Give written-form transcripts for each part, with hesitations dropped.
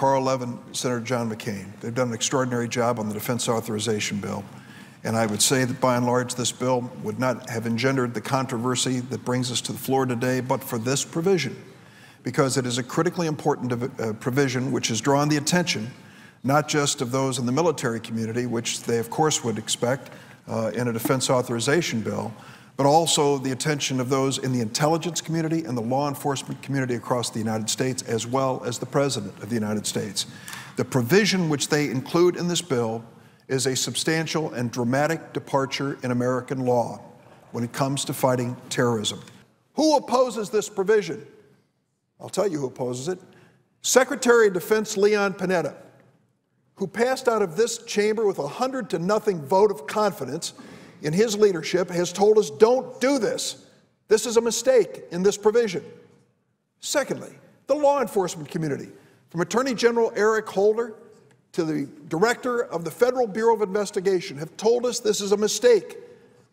Carl Levin, Senator John McCain. They've done an extraordinary job on the defense authorization bill. And I would say that by and large, this bill would not have engendered the controversy that brings us to the floor today, but for this provision, because it is a critically important provision which has drawn the attention, not just of those in the military community, which they of course would expect in a defense authorization bill, but also the attention of those in the intelligence community and the law enforcement community across the United States, as well as the President of the United States. The provision which they include in this bill is a substantial and dramatic departure in American law when it comes to fighting terrorism. Who opposes this provision? I'll tell you who opposes it. Secretary of Defense Leon Panetta, who passed out of this chamber with a 100-0 vote of confidence in his leadership, has told us, don't do this. This is a mistake in this provision. Secondly, the law enforcement community, from Attorney General Eric Holder to the Director of the Federal Bureau of Investigation, have told us this is a mistake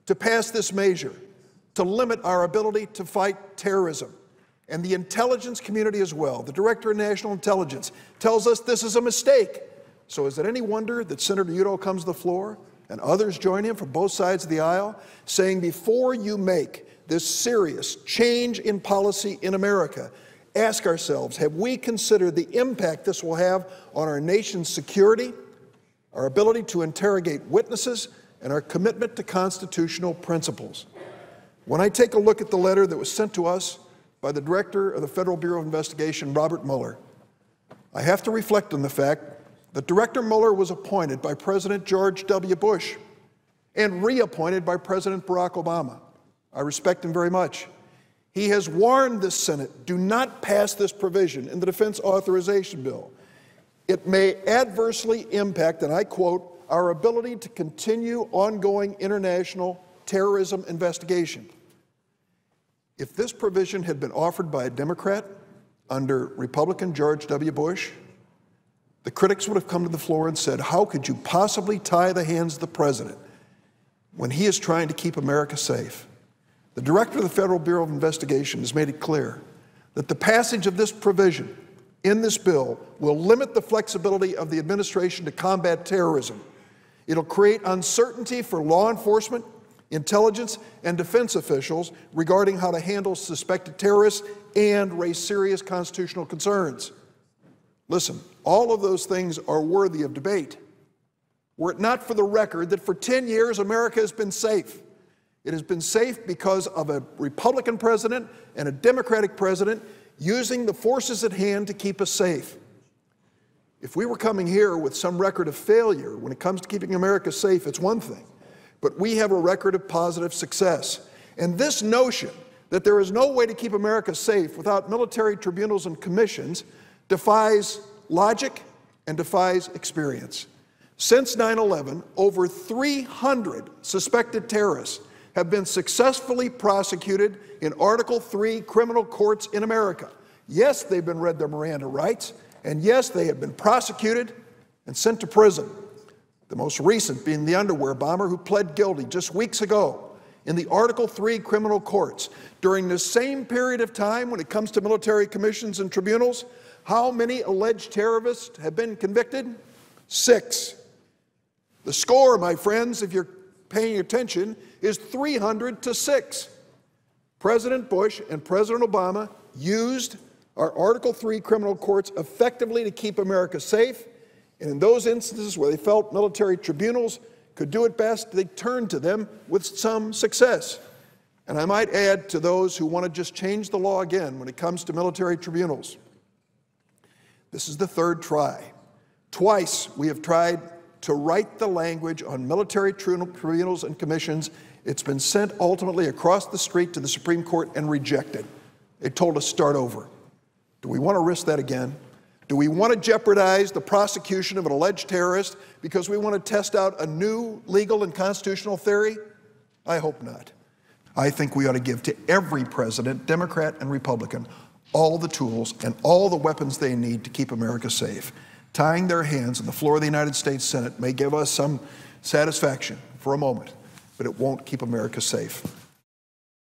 to pass this measure, to limit our ability to fight terrorism. And the intelligence community as well, the Director of National Intelligence, tells us this is a mistake. So is it any wonder that Senator Udall comes to the floor and others join him from both sides of the aisle, saying before you make this serious change in policy in America, ask ourselves, have we considered the impact this will have on our nation's security, our ability to interrogate witnesses, and our commitment to constitutional principles? When I take a look at the letter that was sent to us by the Director of the Federal Bureau of Investigation, Robert Mueller, I have to reflect on the fact that Director Mueller was appointed by President George W. Bush and reappointed by President Barack Obama. I respect him very much. He has warned the Senate, do not pass this provision in the defense authorization bill. It may adversely impact, and I quote, our ability to continue ongoing international terrorism investigation. If this provision had been offered by a Democrat under Republican George W. Bush, the critics would have come to the floor and said, how could you possibly tie the hands of the President when he is trying to keep America safe? The Director of the Federal Bureau of Investigation has made it clear that the passage of this provision in this bill will limit the flexibility of the administration to combat terrorism. It'll create uncertainty for law enforcement, intelligence, and defense officials regarding how to handle suspected terrorists and raise serious constitutional concerns. Listen, all of those things are worthy of debate. Were it not for the record that for 10 years America has been safe. It has been safe because of a Republican president and a Democratic president using the forces at hand to keep us safe. If we were coming here with some record of failure when it comes to keeping America safe, it's one thing. But we have a record of positive success. And this notion that there is no way to keep America safe without military tribunals and commissions defies logic and defies experience. Since 9/11, over 300 suspected terrorists have been successfully prosecuted in Article III criminal courts in America. Yes, they've been read their Miranda rights, and yes, they have been prosecuted and sent to prison. The most recent being the underwear bomber who pled guilty just weeks ago in the Article III criminal courts. During the same period of time, when it comes to military commissions and tribunals, how many alleged terrorists have been convicted? 6. The score, my friends, if you're paying attention, is 300 to 6. President Bush and President Obama used our Article III criminal courts effectively to keep America safe, and in those instances where they felt military tribunals could do it best, they turned to them with some success. And I might add to those who want to just change the law again when it comes to military tribunals. This is the third try. Twice we have tried to write the language on military tribunals and commissions. It's been sent ultimately across the street to the Supreme Court and rejected. They told us start over. Do we want to risk that again? Do we want to jeopardize the prosecution of an alleged terrorist because we want to test out a new legal and constitutional theory? I hope not. I think we ought to give to every president, Democrat and Republican, all the tools and all the weapons they need to keep America safe. Tying their hands on the floor of the United States Senate may give us some satisfaction for a moment, but it won't keep America safe.